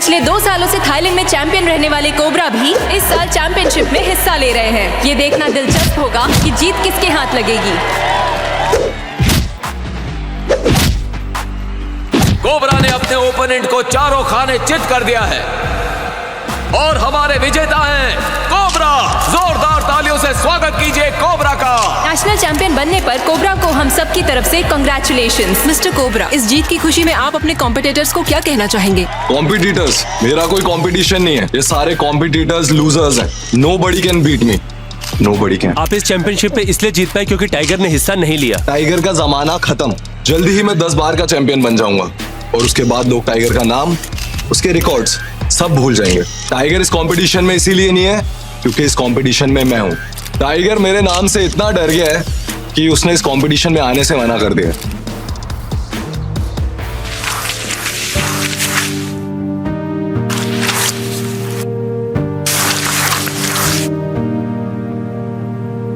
पिछले 2 सालों से थाईलैंड में चैंपियन रहने वाले कोबरा भी इस साल चैंपियनशिप में हिस्सा ले रहे हैं। ये देखना दिलचस्प होगा कि जीत किसके हाथ लगेगी। कोबरा ने अपने ओपोनेंट को चारों खाने चित कर दिया है और हमारे विजेता हैं कोबरा। जोरदार तालियों से स्वागत कीजिए कोबरा का। नेशनल चैंपियन बनने पर कोबरा को हम सब की तरफ से कांग्रेचुलेशंस। मिस्टर कोबरा, इस जीत की खुशी में आप अपने कॉम्पिटिटर्स को क्या कहना चाहेंगे? कॉम्पिटिटर्स, मेरा कोई कॉम्पिटिशन नहीं है। ये सारे कॉम्पिटिटर्स लूजर्स हैं। Nobody can beat me. Nobody can. आप इस चैंपियनशिप में इसलिए जीत पाए क्योंकि टाइगर ने हिस्सा नहीं लिया। टाइगर का जमाना खत्म। जल्दी ही मैं 10 बार का चैंपियन बन जाऊंगा और उसके बाद लोग टाइगर का नाम, उसके रिकॉर्ड्स सब भूल जाएंगे। टाइगर इस कंपटीशन में इसीलिए नहीं है क्योंकि इस कंपटीशन में मैं हूं। टाइगर मेरे नाम से इतना डर गया है कि उसने इस कंपटीशन में आने से मना कर दिया।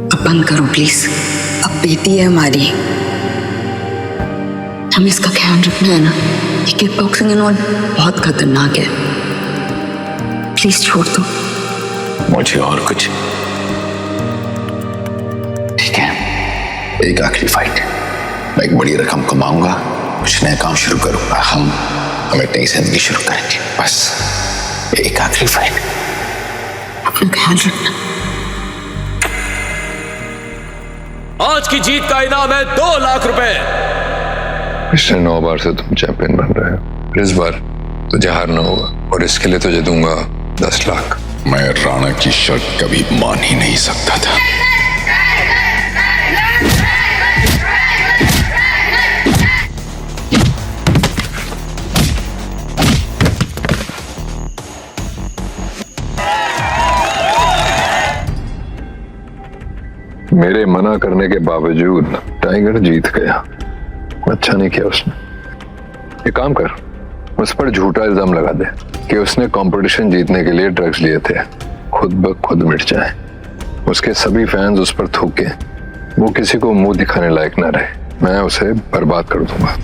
अब बंद करो प्लीज। अब बेटी है हमारी, हमें इसका ख्याल रखना है ना। ये किक बॉक्सिंग एंड ऑल बहुत खतरनाक है। प्लीज छोड़ दो मुझे। और कुछ ठीक है, एक आखिरी फाइट। मैं एक बड़ी रकम कमाऊंगा, कुछ नया काम शुरू करूंगा। हम एक नई जिंदगी शुरू करेंगे। बस एक आखिरी फाइट। अपना ख्याल रखना। आज की जीत का इनाम है 2 लाख रुपए। पिछले 9 बार से तुम चैंपियन बन रहे हो। इस बार तुझे हारना होगा और इसके लिए तुझे दूंगा 10 लाख। मैं राणा की शर्त कभी मान ही नहीं सकता था। मेरे मना करने के बावजूद टाइगर जीत गया। अच्छा नहीं किया उसने। ये काम कर, उस पर झूठा इल्जाम लगा दे कि उसने कंपटीशन जीतने के लिए ड्रग्स लिए थे। खुद ब खुद मिट जाए। उसके सभी फैंस उस पर थूके, वो किसी को मुंह दिखाने लायक ना रहे। मैं उसे बर्बाद कर दूंगा।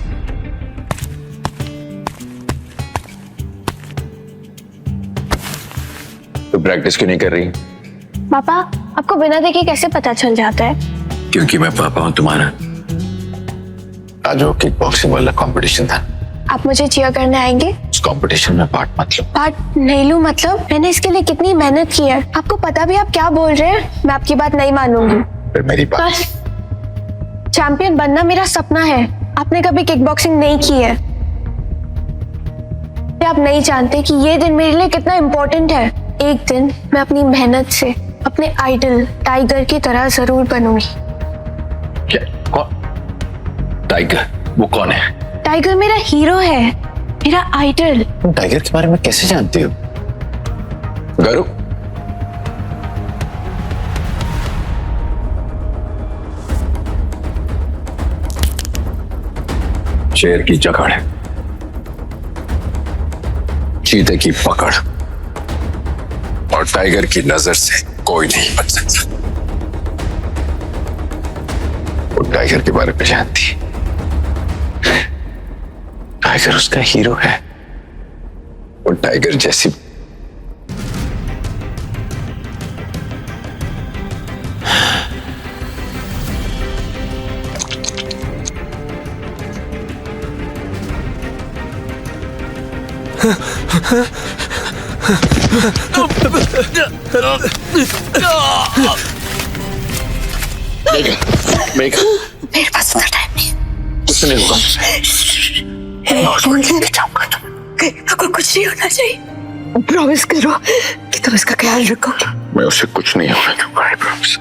तो प्रैक्टिस क्यों नहीं कर रही? पापा, आपको बिना देखे कैसे पता चल जाता है? क्योंकि मैं पापा हूं तुम्हारा। आज वो किक बॉक्सिंग वाला कंपटीशन था। आप मुझे चीयर करने आएंगे? उस कंपटीशन में पार्ट मत लो। पार्ट नहीं लूं मतलब? मैंने इसके लिए कितनी मेहनत की है। आपको पता भी आप क्या बोल रहे हैं? मैं आपकी बात नहीं मानूंगी। फिर मेरी बात। बस चैंपियन बनना मेरा सपना है। आपने कभी किक बॉक्सिंग नहीं की है। आप नहीं जानते कि ये दिन मेरे लिए कितना इम्पोर्टेंट है। एक दिन मैं अपनी मेहनत से अपने आइडल टाइगर की तरह जरूर बनूंगी। क्या? कौन? टाइगर? वो कौन है? टाइगर मेरा हीरो है, मेरा आइडल। तुम टाइगर के बारे में कैसे जानती हो? गरु, शेर की जकड़, चीते की पकड़ और टाइगर की नजर से कोई नहीं बच सकता। वो टाइगर के बारे में जानती है। टाइगर उसका हीरो है। वो टाइगर जैसी मेघा, मेरे पास इतना टाइम नहीं। कुछ नहीं होगा। आपको कुछ नहीं होना चाहिए। प्रॉमिस करो कि तुम इसका ख्याल रखोगे। मैं उसे कुछ नहीं होने दूंगा। I promise।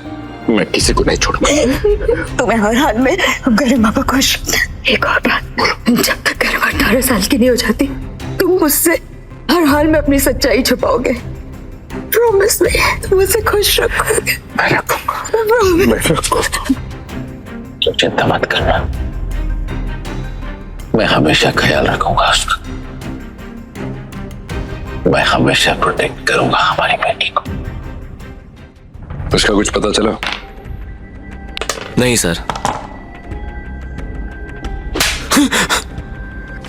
मैं किसी को नहीं छोड़ूंगा। तुम्हें हर हाल में गरिमा को खुश। एक और बात, जब तक गरिमा 18 साल की नहीं हो जाती, तुम मुझसे हर हाल में अपनी सच्चाई छुपाओगे। प्रॉमिस मी, तुम मुझे खुश रखोगे। मैं रखूंगा। मैं रखूंगा। तो चिंता मत करना, मैं हमेशा ख्याल रखूंगा उसका। मैं हमेशा प्रोटेक्ट करूंगा हमारी बेटी को। उसका कुछ पता चला? नहीं सर।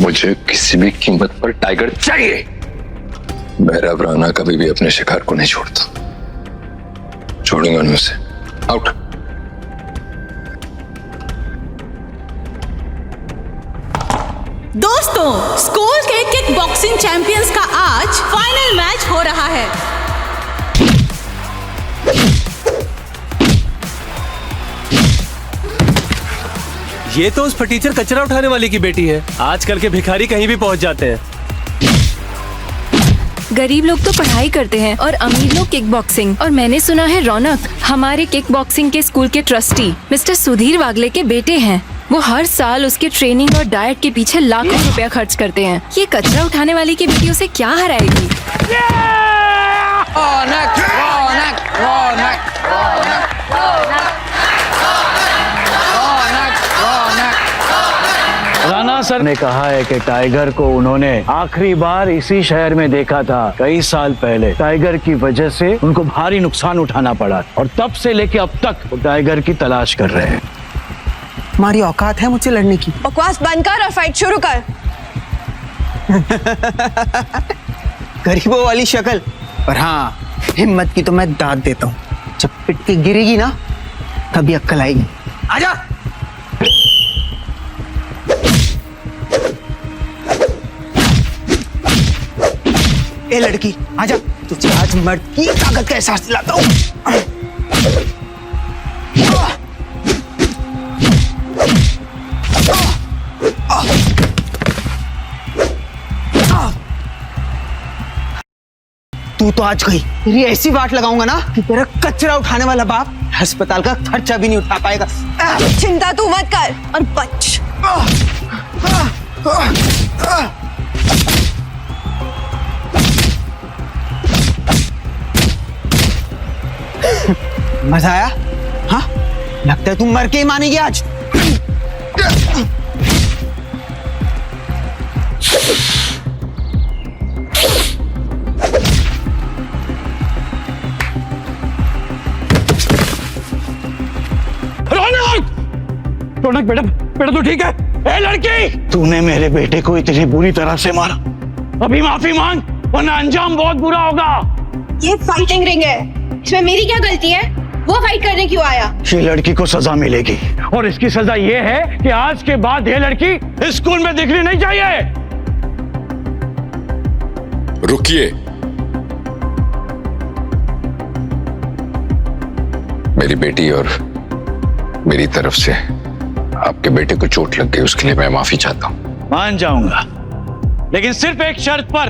मुझे किसी भी कीमत पर टाइगर चाहिए। भैरव राणा कभी भी अपने शिकार को नहीं छोड़ता। छोड़ूंगा नहीं उसे। आउट। दोस्तों, स्कूल के किक बॉक्सिंग चैंपियंस का आज फाइनल मैच हो रहा है। ये तो उस फटीचर कचरा उठाने वाली की बेटी है। आजकल के भिखारी कहीं भी पहुंच जाते हैं। गरीब लोग तो पढ़ाई करते हैं और अमीर लोग किक बॉक्सिंग। और मैंने सुना है रौनक हमारे किक बॉक्सिंग के स्कूल के ट्रस्टी मिस्टर सुधीर वागले के बेटे हैं। वो हर साल उसके ट्रेनिंग और डाइट के पीछे लाखों रुपया खर्च करते हैं। ये कचरा उठाने वाली की बेटी उसे क्या हराएगी? राणा सर ने कहा है कि टाइगर को उन्होंने आखिरी बार इसी शहर में देखा था कई साल पहले। टाइगर की वजह से उनको भारी नुकसान उठाना पड़ा और तब से लेके अब तक वो टाइगर की तलाश कर रहे हैं। हमारी औकात है मुझसे लड़ने की। बकवास बंद कर और फाइट शुरू कर। गरीबों वाली शक्ल, पर हाँ हिम्मत की तो मैं दाद देता हूँ। जब पिट के गिरेगी ना तभी अक्ल आएगी। आजा। ए लड़की आजा, तुझे आज मर्द की ताकत का एहसास दिलाता हूँ। तू तो आज गई, तेरी ऐसी वाट लगाऊंगा ना कि तेरा कचरा उठाने वाला बाप अस्पताल का खर्चा भी नहीं उठा पाएगा। चिंता तू मत कर और बच। मजा आया? हाँ, लगता है तुम मर के ही मानेगी आज। रौनक बेटा, बेटा तू ठीक है? ए लड़की, तूने मेरे बेटे को इतनी बुरी तरह से मारा, अभी माफी मांग वरना अंजाम बहुत बुरा होगा। ये फाइटिंग रिंग है, इसमें मेरी क्या गलती है? वो फाइट करने क्यों आया? ये लड़की को सजा मिलेगी और इसकी सजा ये है कि आज के बाद ये लड़की स्कूल में दिखनी नहीं चाहिए। रुकिए। मेरी बेटी और मेरी तरफ से आपके बेटे को चोट लग गई, उसके लिए मैं माफी चाहता हूं। मान जाऊंगा, लेकिन सिर्फ एक शर्त पर।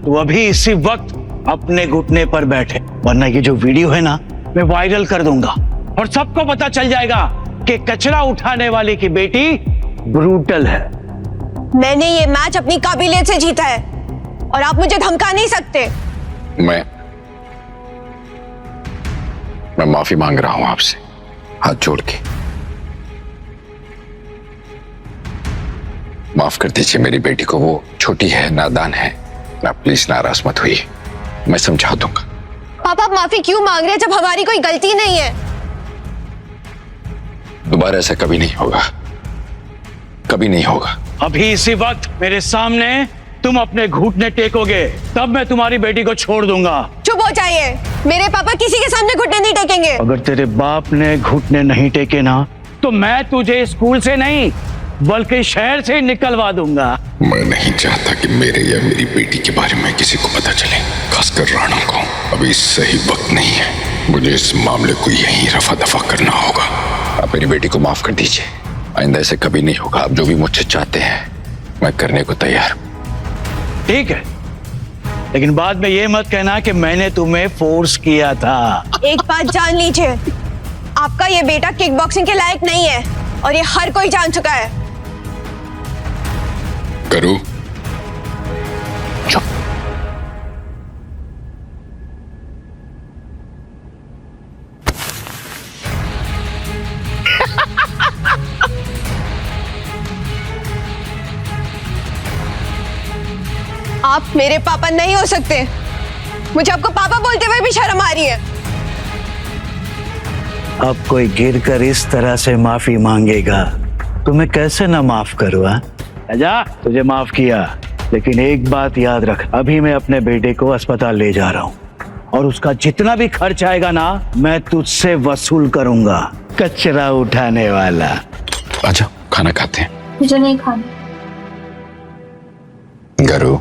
तू अभी इसी वक्त अपने घुटने पर बैठे, वरना ये जो वीडियो है ना मैं वायरल कर दूंगा और सबको पता चल जाएगा कि कचरा उठाने वाले की बेटी ब्रूटल है। मैंने ये मैच अपनी काबिलियत से जीता है और आप मुझे धमका नहीं सकते। मैं माफी मांग रहा हूं आपसे, हाथ जोड़ के। माफ कर दीजिए मेरी बेटी को, वो छोटी है, नादान है। ना प्लीज नाराज मत होइए, मैं समझा दूंगा। पापा माफी क्यों मांग रहे हैं जब हमारी कोई गलती नहीं है? दोबारा ऐसा कभी नहीं होगा, कभी नहीं होगा। अभी इसी वक्त मेरे सामने तुम अपने घुटने टेकोगे तब मैं तुम्हारी बेटी को छोड़ दूंगा। चुप हो जाइए, मेरे पापा किसी के सामने घुटने नहीं टेकेंगे। अगर तेरे बाप ने घुटने नहीं टेके ना तो मैं तुझे स्कूल से नहीं बल्कि शहर से निकलवा दूंगा। मैं नहीं चाहता कि मेरे या मेरी बेटी के बारे में किसी को पता चले, खासकर राणा को। अभी सही वक्त नहीं है, मुझे इस मामले को यहीं रफा दफा करना होगा। आप मेरी बेटी को माफ कर दीजिए, आइंदा ऐसे कभी नहीं होगा। आप जो भी मुझसे चाहते हैं मैं करने को तैयार हूं। ठीक है, लेकिन बाद में ये मत कहना कि मैंने तुम्हें फोर्स किया था। एक बात जान लीजिए, आपका ये बेटा किक बॉक्सिंग के लायक नहीं है और ये हर कोई जान चुका है। करूं? चुप। आप मेरे पापा नहीं हो सकते। मुझे आपको पापा बोलते हुए भी शर्म आ रही है। अब कोई गिरकर इस तरह से माफी मांगेगा तो मैं कैसे ना माफ करूं? आजा, तुझे माफ किया, लेकिन एक बात याद रख, अभी मैं अपने बेटे को अस्पताल ले जा रहा हूँ और उसका जितना भी खर्च आएगा ना, मैं तुझसे वसूल करूंगा, कचरा उठाने वाला। आजा खाना खाते हैं। मुझे नहीं खाना। गरु,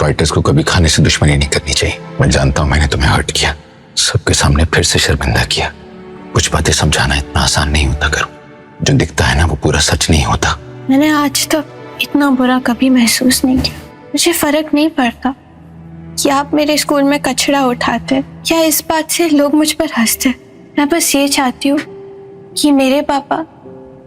फाइटर्स को कभी खाने से दुश्मनी नहीं करनी चाहिए। मैं जानता हूं मैंने तुम्हें हर्ट किया, सबके सामने फिर से शर्मिंदा किया। कुछ बातें समझाना इतना आसान नहीं होता गरु। जो दिखता है ना वो पूरा सच नहीं होता। मैंने आज तक इतना बुरा कभी महसूस नहीं किया। मुझे फर्क नहीं पड़ता कि आप मेरे स्कूल में कचरा उठाते या इस बात से लोग मुझ पर हंसते। मैं बस ये चाहती हूँ कि मेरे पापा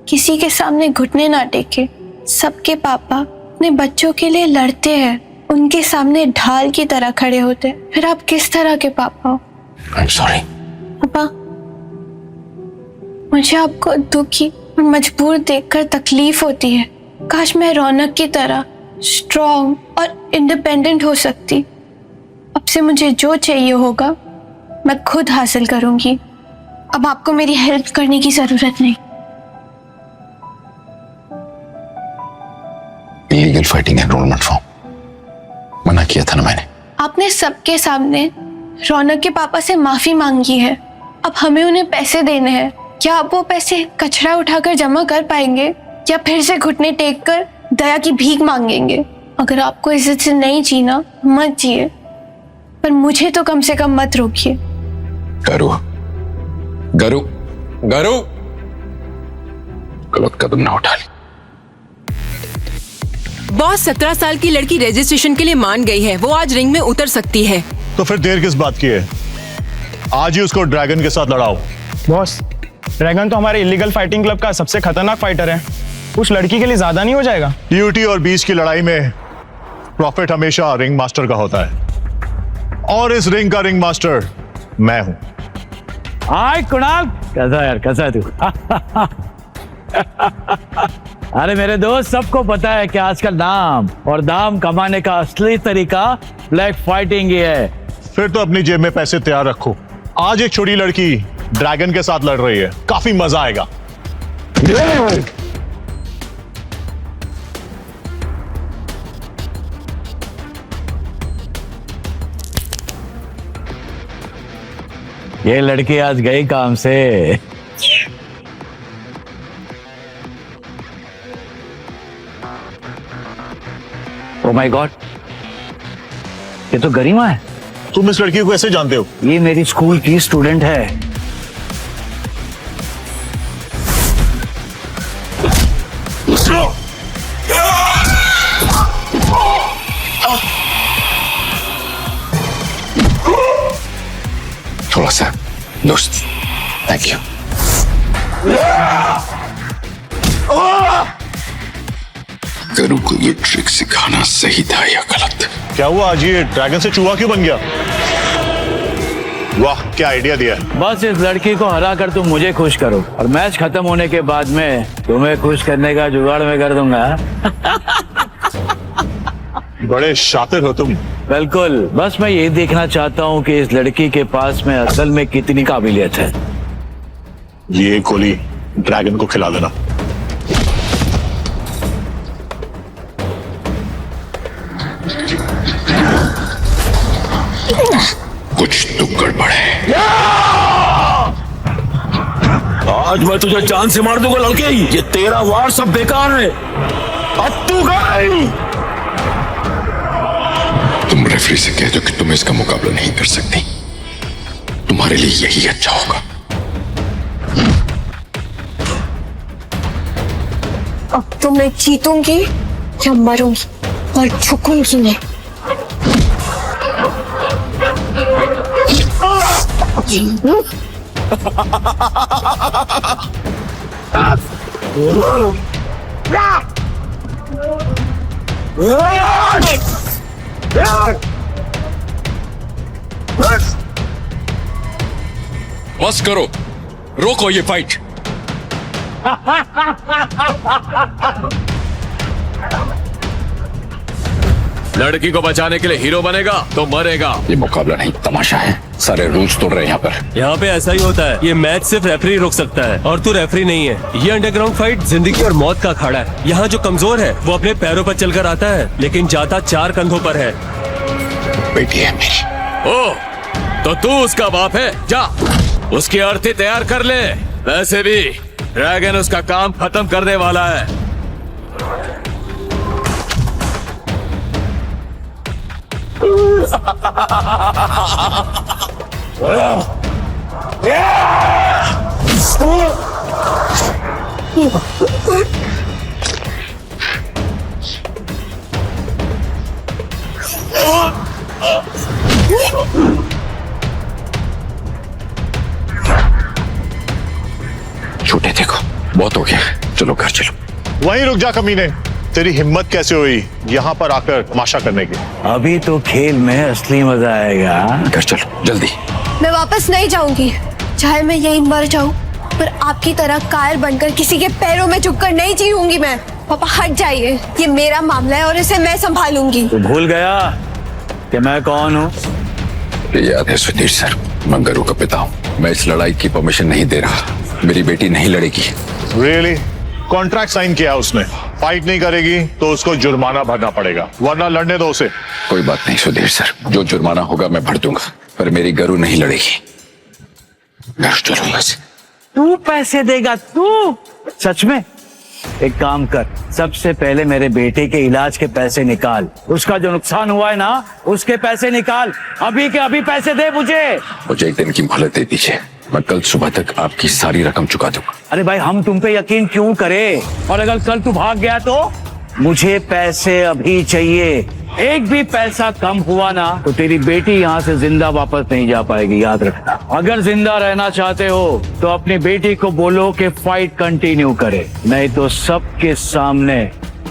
किसी के सामने घुटने ना टेके। सबके पापा अपने बच्चों के लिए लड़ते हैं, उनके सामने ढाल की तरह खड़े होते हैं। फिर आप किस तरह के पापा हो? I'm sorry। पापा, मुझे आपको दुखी और मजबूर देखकर तकलीफ होती है। काश मैं रौनक की तरह स्ट्रॉन्ग और इंडिपेंडेंट हो सकती। अब से मुझे जो चाहिए होगा मैं खुद हासिल करूंगी। अब आपको मेरी हेल्प करने की जरूरत नहीं। इलीगल फाइटिंग एनरोलमेंट फॉर्म मना किया था ना मैंने। आपने सबके सामने रौनक के पापा से माफी मांगी है। अब हमें उन्हें पैसे देने हैं। क्या आप वो पैसे कचरा उठाकर जमा कर पाएंगे या फिर से घुटने टेक कर दया की भीख मांगेंगे? अगर आपको इज्जत से नहीं जीना मत जिए, पर मुझे तो कम से कम मत रोकिए। गरु, गरु, गरु, गलत कदम ना उठा ली। बॉस, 17 साल की लड़की रजिस्ट्रेशन के लिए मान गई है। वो आज रिंग में उतर सकती है। तो फिर देर किस बात की है? आज ही उसको ड्रैगन के साथ लड़ाओ। बॉस, ड्रैगन तो हमारे इलीगल फाइटिंग क्लब का सबसे खतरनाक फाइटर है। उस लड़की के लिए ज्यादा नहीं हो जाएगा? यूटी और बीच की लड़ाई में प्रॉफिट हमेशा रिंग मास्टर का होता है, और इस रिंग का रिंग मास्टर मैं हूं। हाय कुणाल, कैसा यार, कैसा है तू? अरे मेरे दोस्त, सबको पता है कि आजकल नाम और दाम कमाने का असली तरीका ब्लैक फाइटिंग ही है। फिर तो अपनी जेब में पैसे तैयार रखो। आज एक छोटी लड़की ड्रैगन के साथ लड़ रही है, काफी मजा आएगा। ये लड़की आज गई काम से। ओह माय गॉड, ये तो गरिमा है। तुम इस लड़की को कैसे जानते हो? ये मेरी स्कूल की स्टूडेंट है। थोड़ा सा दोस्त, थैंक यू। गरु को ये ट्रिक सिखाना सही था या गलत? क्या हुआ, आज ये ड्रैगन से चूहा क्यों बन गया? वाह, क्या आइडिया दिया है। बस इस लड़की को हरा कर तुम मुझे खुश करो और मैच खत्म होने के बाद में तुम्हें खुश करने का जुगाड़ मैं कर दूंगा। बड़े शातिर हो तुम। बिल्कुल, बस मैं ये देखना चाहता हूँ कि इस लड़की के पास में असल में कितनी काबिलियत है। ये गोली ड्रैगन को खिला देना। कुछ तो गड़बड़ है। आज मैं तुझे जान से मार दूंगा लड़के। ये तेरा वार सब बेकार है। अब तू गई। तुम रेफरी से कह दो कि तुम इसका मुकाबला नहीं कर सकती। तुम्हारे लिए यही अच्छा होगा। अब तो मैं जीतूंगी या मरूंगी, और झुकूंगी नहीं। बस करो, रोको ये फाइट। लड़की को बचाने के लिए हीरो बनेगा तो मरेगा। ये मुकाबला नहीं, तमाशा है। सारे रूल्स तोड़ रहे हैं यहाँ पर। यहाँ पे ऐसा ही होता है। ये मैच सिर्फ रेफरी रोक सकता है और तू रेफरी नहीं है। ये अंडरग्राउंड फाइट जिंदगी और मौत का अखाड़ा है। यहाँ जो कमजोर है वो अपने पैरों पर चलकर आता है, लेकिन जाता 4 कंधों पर है। बेटी है मेरी। ओ, तो तू उसका बाप है। जा उसकी अर्थी तैयार कर ले। वैसे भी ड्रैगन उसका काम खत्म करने वाला है। छूटे देखो, बहुत हो गया, चलो घर चलो। वहीं रुक जा कमीने। तेरी हिम्मत कैसे हुई यहाँ पर आकर तमाशा करने की? अभी तो खेल में असली मजा आएगा। घर चलो जल्दी। मैं वापस नहीं जाऊंगी, चाहे मैं यहीं मर जाऊं, पर आपकी तरह कायर बनकर किसी के पैरों में झुककर नहीं जीऊंगी मैं। पापा हट जाइए, ये मेरा मामला है और इसे मैं संभालूंगी। तू भूल गया कि मैं कौन हूँ? याद है सुधीर सर, मैं गरु का पिता हूँ। मैं इस लड़ाई की परमिशन नहीं दे रहा। मेरी बेटी नहीं लड़ेगी। रियली? कॉन्ट्रैक्ट साइन किया उसने। फाइट नहीं करेगी तो उसको जुर्माना भरना पड़ेगा, वरना लड़ने दो उसे। कोई बात नहीं सुधीर सर, जो जुर्माना होगा मैं भर दूंगा, पर मेरी गरु नहीं लड़ेगी। घर चलो यहाँ से। तू पैसे देगा? तू सच में? एक काम कर, सबसे पहले मेरे बेटे के इलाज के पैसे निकाल। उसका जो नुकसान हुआ है ना, उसके पैसे निकाल। अभी के अभी पैसे दे मुझे। मुझे एक दिन की मोहलत दे दीजिए, मैं कल सुबह तक आपकी सारी रकम चुका दूंगा। अरे भाई, हम तुम पे यकीन क्यों करें? और अगर कल तू भाग गया तो? मुझे पैसे अभी चाहिए। एक भी पैसा कम हुआ ना तो तेरी बेटी यहाँ से जिंदा वापस नहीं जा पाएगी, याद रखना। अगर जिंदा रहना चाहते हो तो अपनी बेटी को बोलो कि फाइट कंटिन्यू करे, नहीं तो सबके सामने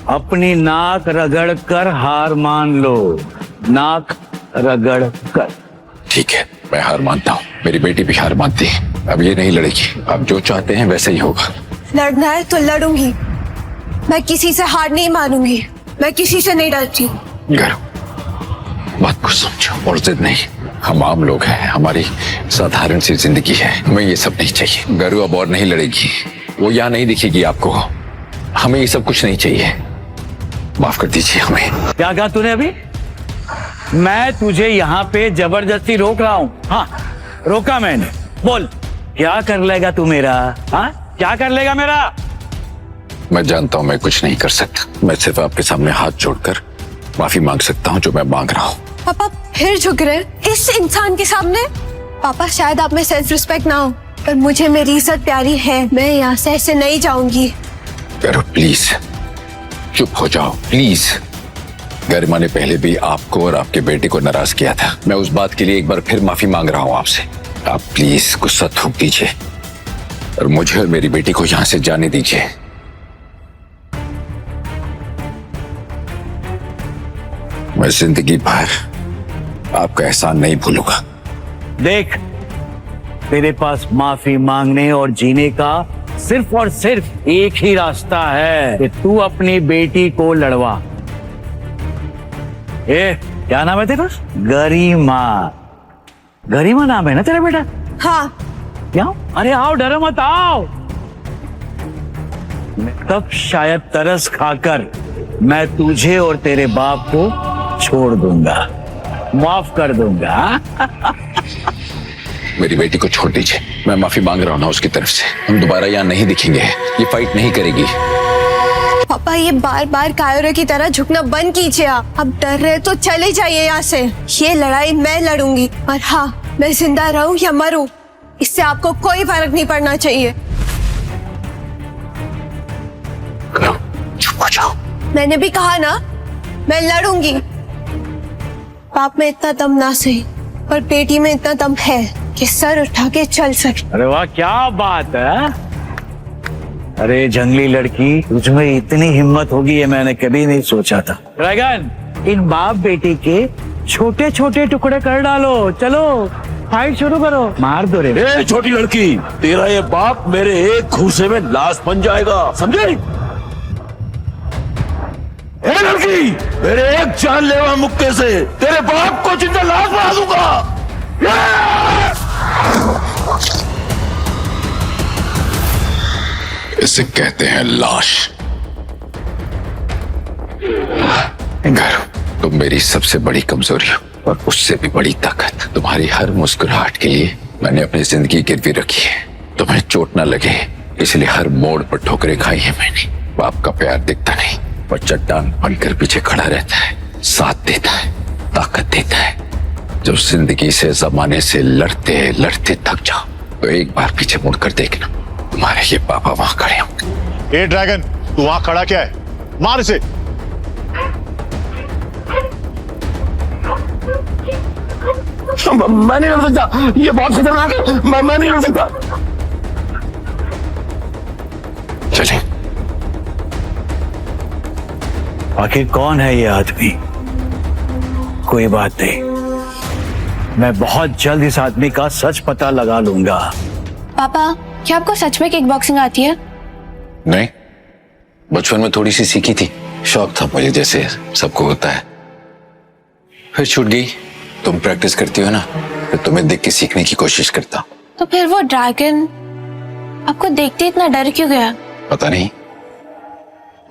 अपनी नाक रगड़ कर हार मान लो। नाक रगड़ कर। ठीक है, मैं हार मानता हूँ। मेरी बेटी भी हार मानती है। अब ये नहीं लड़ेगी। आप जो चाहते हैं वैसे ही होगा। लड़ना है तो लड़ूंगी, मैं किसी से हार नहीं मानूंगी। मैं किसी से नहीं डरती। घर बात को समझो और जिद नहीं। हम आम लोग हैं, हमारी साधारण सी जिंदगी है, हमें ये सब नहीं चाहिए। गरु अब और नहीं लड़ेगी, वो यहाँ नहीं दिखेगी आपको। हमें ये सब कुछ नहीं चाहिए। माफ कर दीजिए हमें। क्या कहा तूने अभी? मैं तुझे यहाँ पे जबरदस्ती रोक रहा हूँ? हाँ, रोका मैंने। बोल, क्या कर लेगा तू मेरा? हाँ, क्या कर लेगा मेरा? मैं जानता हूँ मैं कुछ नहीं कर सकता। मैं सिर्फ आपके सामने हाथ जोड़कर माफी मांग सकता हूँ, जो मैं मांग रहा हूँ। पापा फिर झुक रहे इस इंसान के सामने? पापा शायद आप में सेल्फ रिस्पेक्ट ना हो, पर मुझे मेरी इज्जत प्यारी है। मैं यहाँ से ऐसे नहीं जाऊंगी। करो प्लीज, चुप हो जाओ प्लीज। गरिमा ने पहले भी आपको और आपके बेटे को नाराज किया था। मैं उस बात के लिए एक बार फिर माफी मांग रहा हूँ आपसे। आप प्लीज गुस्सा थूक दीजिए और मुझे और मेरी बेटी को यहाँ से जाने दीजिए। मैं जिंदगी भर आपका एहसान नहीं भूलूंगा। देख, तेरे पास माफी मांगने और जीने का सिर्फ और सिर्फ एक ही रास्ता है कि तू अपनी बेटी को लड़वा। क्या नाम है तेरा? गरिमा। गरिमा नाम है ना तेरा बेटा? हाँ। क्या? अरे आओ, डरो मत, आओ। तब शायद तरस खाकर मैं तुझे और तेरे बाप को छोड़ दूंगा, माफ कर दूंगा। मेरी बेटी को छोड़ दीजिए। मैं माफी मांग रहा हूँ ना उसकी तरफ से। हम दोबारा यहाँ नहीं दिखेंगे। ये फाइट नहीं करेगी। पापा, ये बार बार कायरों की तरह झुकना बंद कीजिए। आप अब डर रहे तो चले जाइए यहाँ से। ये लड़ाई मैं लड़ूंगी, और हाँ, मैं जिंदा रहूं या मरूं, इससे आपको कोई फर्क नहीं पड़ना चाहिए। चुप हो जाओ। मैंने भी कहा ना, मैं लड़ूंगी। बाप में इतना दम ना सही, पर बेटी में इतना दम है कि सर उठा के चल सके। अरे वाह, क्या बात है। अरे जंगली लड़की, तुझमें इतनी हिम्मत होगी ये मैंने कभी नहीं सोचा था। ड्रैगन, इन बाप बेटी के छोटे छोटे टुकड़े कर डालो। चलो फाइट शुरू करो। मार दो रे। ए छोटी लड़की, तेरा ये बाप मेरे एक घूसे में लाश बन जाएगा, समझे? लड़की, मेरे एक जानलेवा मुक्के से तेरे बाप को जिंदा लाश बना दूंगा। इसे कहते हैं लाश। तुम मेरी सबसे बड़ी कमजोरी हो और उससे भी बड़ी ताकत। तुम्हारी हर मुस्कुराहट के लिए मैंने अपनी जिंदगी गिरवी रखी है। तुम्हें चोट न लगे इसलिए हर मोड़ पर ठोकरें खाई है मैंने। बाप का प्यार दिखता नहीं पर चट्टान बनकर पीछे खड़ा रहता है, साथ देता है, ताकत देता है। जब जिंदगी से जमाने से लड़ते लड़ते थक जाओ तो एक बार पीछे मुड़कर देखना, तुम्हारे ये पापा वहां खड़े होंगे। ए ड्रैगन, तू वहां खड़ा क्या है? मार इसे। मैं नहीं लड़ सकता, ये बहुत खतरनाक है। मैं नहीं लड़ सकता। चले। आखिर कौन है ये आदमी? कोई बात नहीं, मैं बहुत जल्द इस आदमी का सच पता लगा लूंगा। पापा, क्या आपको सच में किक बॉक्सिंग आती है? नहीं, बचपन में थोड़ी सी सीखी थी, शौक था मुझे, जैसे सबको होता है। फिर छूट गई। तुम प्रैक्टिस करती हो ना, तो तुम्हें देख के सीखने की कोशिश करता। तो फिर वो ड्रैगन आपको देखते इतना डर क्यों गया? पता नहीं,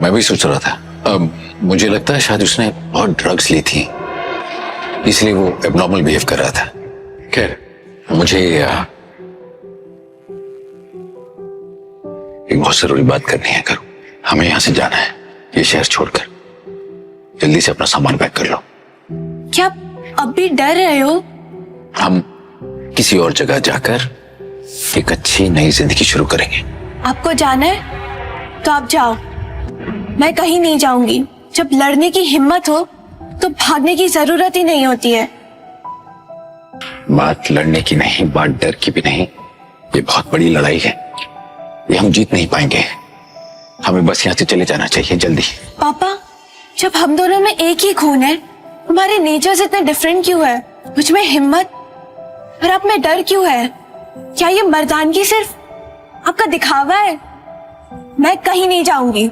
मैं भी सोच रहा था। अब मुझे लगता है शायद उसने बहुत ड्रग्स ली थी, इसलिए वो एबनॉर्मल बिहेव कर रहा था। खैर, मुझे एक बहुत जरूरी बात करनी है। करो, हमें यहाँ से जाना है, ये शहर छोड़कर। जल्दी से अपना सामान पैक कर लो। क्या आप अब भी डर रहे हो? हम किसी और जगह जाकर एक अच्छी नई जिंदगी शुरू करेंगे। आपको जाना है तो आप जाओ, मैं कहीं नहीं जाऊंगी। जब लड़ने की हिम्मत हो तो भागने की जरूरत ही नहीं होती है। बात लड़ने की नहीं, बात डर की भी नहीं। ये बहुत बड़ी लड़ाई है, ये हम जीत नहीं पाएंगे। हमें बस यहाँ से चले जाना चाहिए जल्दी। पापा, जब हम दोनों में एक ही खून है, हमारे नेचर्स इतने डिफरेंट क्यों है? मुझ में हिम्मत और आप में डर क्यों है? क्या ये मर्दानगी सिर्फ आपका दिखावा है? मैं कहीं नहीं जाऊंगी।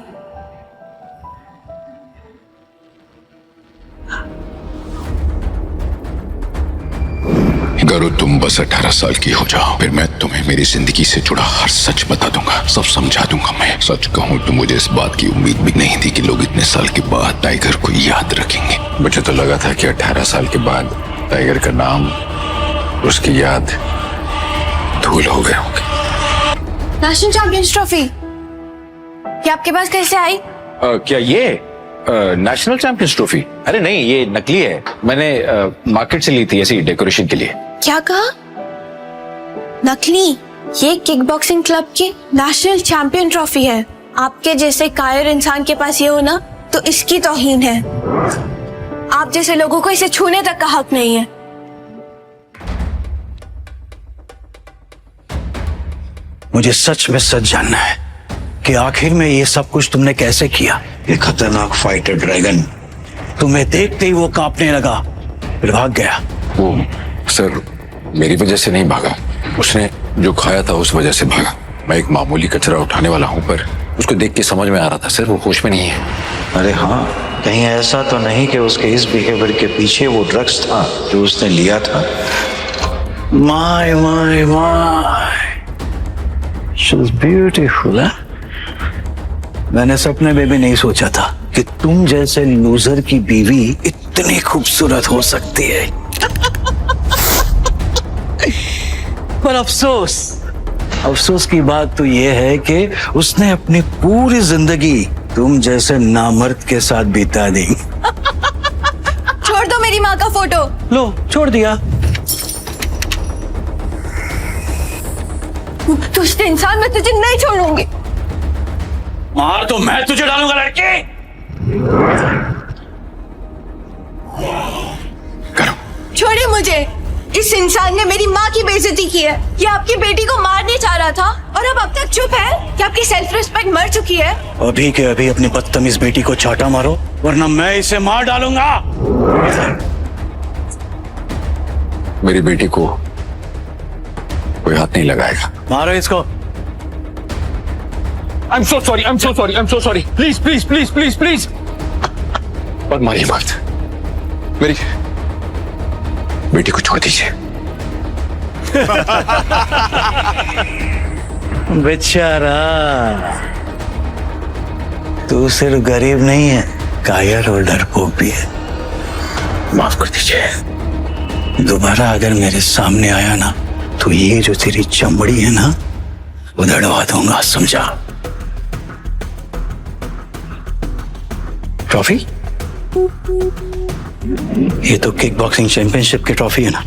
गरु, तुम बस 18 साल की हो जाओ, फिर मैं तुम्हें मेरी जिंदगी से जुड़ा हर सच बता दूंगा, सब समझा दूंगा। मैं सच कहूं तो मुझे इस बात की उम्मीद भी नहीं थी कि लोग इतने साल के बाद टाइगर को याद रखेंगे। मुझे तो लगा था कि 18 साल के बाद टाइगर का नाम, उसकी याद धूल हो गए होंगे। नेशनल चैंपियंस ट्रॉफी ये आपके पास कैसे आई? क्या ये नेशनल चैंपियंस ट्रॉफी? अरे नहीं, ये नकली है। मैंने मार्केट से ली थी ऐसी डेकोरेशन के लिए। क्या कहा? नकली? ये किक बॉक्सिंग क्लब की नेशनल चैंपियन ट्रॉफी है। आपके जैसे कायर इंसान के पास ये हो ना तो इसकी तौहीन है। आप जैसे लोगों को इसे छूने तक का हक नहीं है। मुझे सच में सच जानना है कि आखिर में ये सब कुछ तुमने कैसे किया। ये खतरनाक फाइटर ड्रैगन, तुम्हें देखते ही वो कांपने लगा, फिर भाग गया। वो सर मेरी वजह से नहीं भागा, उसने जो खाया था उस वजह से भागा। मैं एक मामूली कचरा उठाने वाला हूँ, पर उसको देख के समझ में आ रहा था सर वो होश में नहीं है। अरे हाँ, कहीं ऐसा तो नहीं कि उसके इस बिहेवियर के पीछे वो ड्रग्स था जो उसने लिया था? My my my, she is beautiful. मैंने सपने में भी नहीं सोचा था कि तुम जैसे लूजर की बीवी इतनी खूबसूरत हो सकती है। पर अफसोस की बात तो यह है कि उसने अपनी पूरी जिंदगी तुम जैसे नामर्द के साथ बिता दी। छोड़ दो मेरी माँ का फोटो। लो, छोड़ दिया। दुष्ट इंसान, मैं तुझे नहीं छोड़ूंगी। मार तो मैं तुझे डालूंगा लड़के। छोड़िए मुझे। इस इंसान ने मेरी माँ की बेइज्जती की है। ये आपकी बेटी को मारने चाह रहा था और अब तक चुप है कि आपकी सेल्फ रिस्पेक्ट मर चुकी है। अभी के अभी अपनी बदतमीज बेटी को चाटा मारो, वरना मैं इसे मार डालूंगा। मेरी बेटी को कोई हाथ नहीं लगाएगा। मारो इसको। I'm so sorry. Please. और मारिए मत। मेरी बेटी को छोड़ दीजिए। बेचारा, तू सिर्फ गरीब नहीं है, कायर और डरपोक भी है। माफ कर दीजिए। दोबारा अगर मेरे सामने आया ना तो ये जो तेरी चमड़ी है ना उधड़वा दूंगा, समझा? ट्रॉफी? ये तो किक बॉक्सिंग चैंपियनशिप की ट्रॉफी है ना?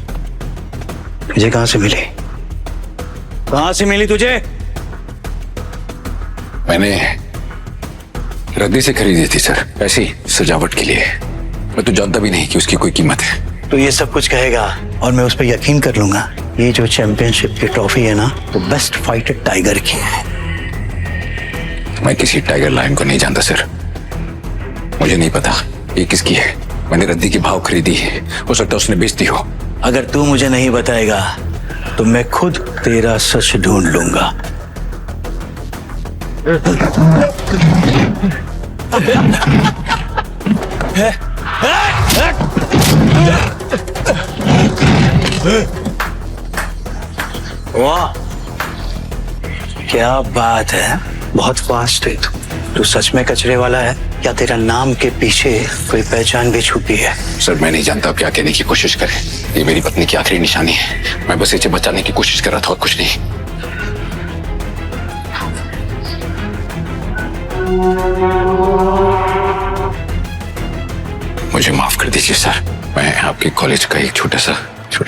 तुझे कहां से मिली? कहां से मिली तुझे? मैंने रद्दी से खरीदी थी सर, ऐसी सजावट के लिए। मैं तो जानता भी नहीं कि उसकी कोई कीमत है। तो ये सब कुछ कहेगा और मैं उस पर यकीन कर लूंगा। ये जो चैंपियनशिप की ट्रॉफी है ना तो बेस्ट फाइटर टाइगर की है। मैं किसी टाइगर लायन को नहीं जानता सर। मुझे नहीं पता ये किसकी है। मैंने रद्दी के भाव खरीदी है, हो सकता है उसने बेचती हो। अगर तू मुझे नहीं बताएगा तो मैं खुद तेरा सच ढूंढ लूंगा। वाह, क्या बात है, बहुत फास्ट है तू सच में कचरे वाला है या तेरा नाम के पीछे कोई पहचान भी छुपी है? सर मैं नहीं जानता, आप क्या कहने की कोशिश करें। ये मेरी पत्नी की आखिरी निशानी है। मैं बस इसे बचाने की कोशिश कर रहा था और कुछ नहीं। मुझे माफ कर दीजिए सर, मैं आपके कॉलेज का एक छोटा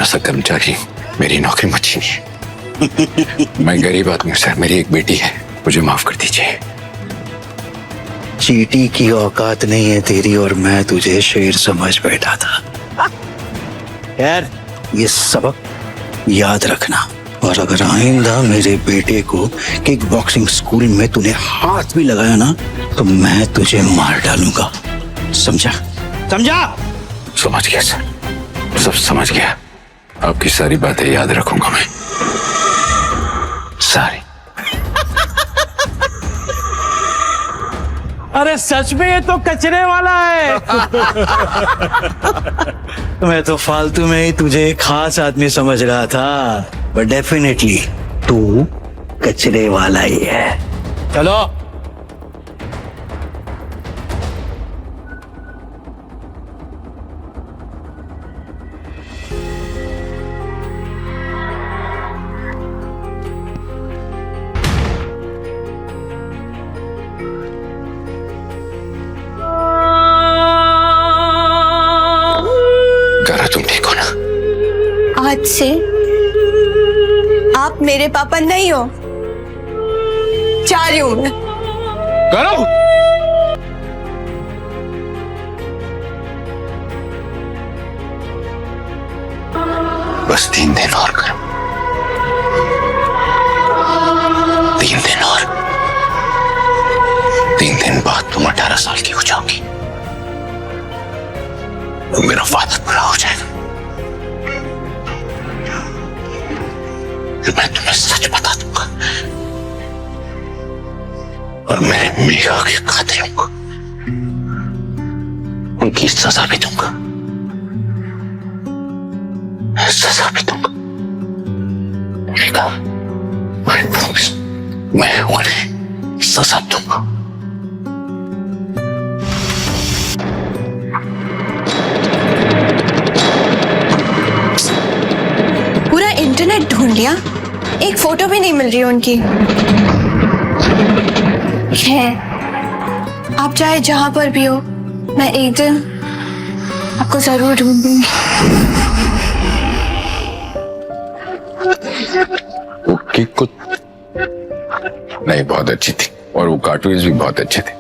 सा कर्मचारी। मेरी नौकरी मत छीनिए। मैं गरीब आदमी हूँ सर, मेरी एक बेटी है, मुझे माफ कर दीजिए। चींटी की औकात नहीं है तेरी और मैं तुझे शेर समझ बैठा था। यार ये सबक याद रखना, और अगर आइंदा मेरे बेटे को किक बॉक्सिंग स्कूल में तूने हाथ भी लगाया ना तो मैं तुझे मार डालूंगा, समझा? समझ गया सर, सब समझ गया। आपकी सारी बातें याद रखूंगा मैं, सारी। अरे सच में ये तो कचरे वाला है। मैं तो फालतू में ही तुझे एक खास आदमी समझ रहा था, बट डेफिनेटली तू कचरे वाला ही है। चलो। तुम ठीक हो ना? आज से आप मेरे पापा नहीं हो, जा रही हूं मैं। करो। बस 3 दिन और करो, 3 दिन और। 3 दिन बाद तुम 18 साल की हो जाओगी। मेरा वादा पूरा हो जाएगा। मैं तुम्हें सच बता दूंगा और मेरे मीरा के कातिलों को उनकी सजा भी दूंगा, सजा भी दूंगा। मैं उन्हें सजा दूंगा। पूरा इंटरनेट ढूंढ लिया, एक फोटो भी नहीं मिल रही उनकी। है, आप चाहे जहां पर भी हो, मैं एक दिन आपको जरूर ढूंढूंगी। वो केक को नहीं, बहुत अच्छी थी और वो कार्टून्स भी बहुत अच्छे थे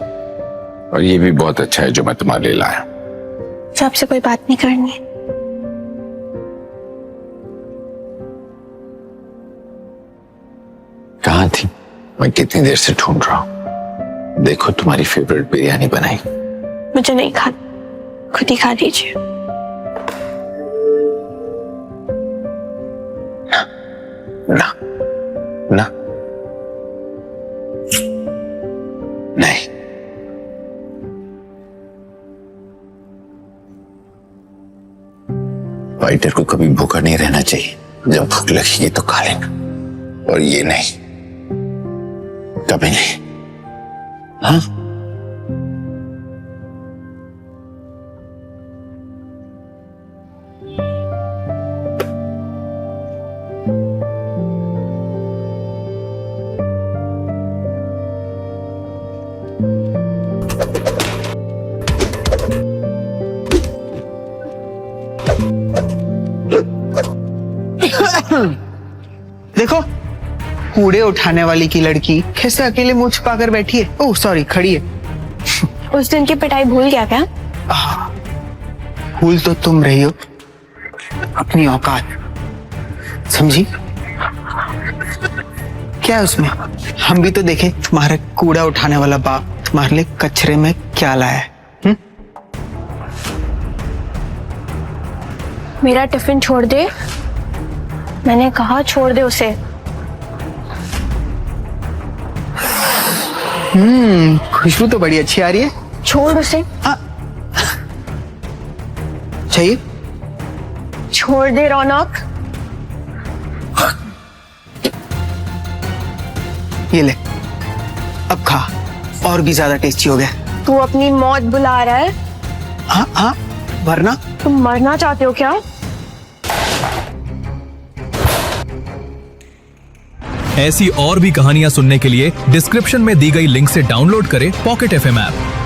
और ये भी बहुत अच्छा है जो मैं तुम्हारे लिए लाया। आपसे कोई बात नहीं करनी। कहाँ थी? मैं कितनी देर से ढूंढ रहा हूँ। देखो तुम्हारी फेवरेट बिरयानी बनाई। मुझे नहीं खाना, खुद ही खा लीजिए। ना ना नहीं, फाइटर को कभी भूखा नहीं रहना चाहिए। जब भूख लगेगी तो खा लेना, और ये नहीं, कभी नहीं। हाँ? देखो, कूड़े उठाने वाली की लड़की कैसे अकेले मुंह छुपाकर बैठी है। ओह सॉरी, खड़ी है। उस दिन की पिटाई भूल गया क्या? भूल तो तुम रही हो अपनी औकात, समझी? क्या है उसमें? हम भी तो देखे तुम्हारा कूड़ा उठाने वाला बाप तुम्हारे लिए कचरे में क्या लाया है। मेरा टिफिन छोड़ दे, मैंने कहा छोड़ दे उसे। खुशबू तो बड़ी अच्छी आ रही है। छोड़ उसे। चाहिए? छोड़ दे रौनक। ये ले, अब खा, और भी ज्यादा टेस्टी हो गया। तू अपनी मौत बुला रहा है? हाँ, वरना? तुम मरना चाहते हो क्या? ऐसी और भी कहानियां सुनने के लिए डिस्क्रिप्शन में दी गई लिंक से डाउनलोड करें पॉकेट FM ऐप।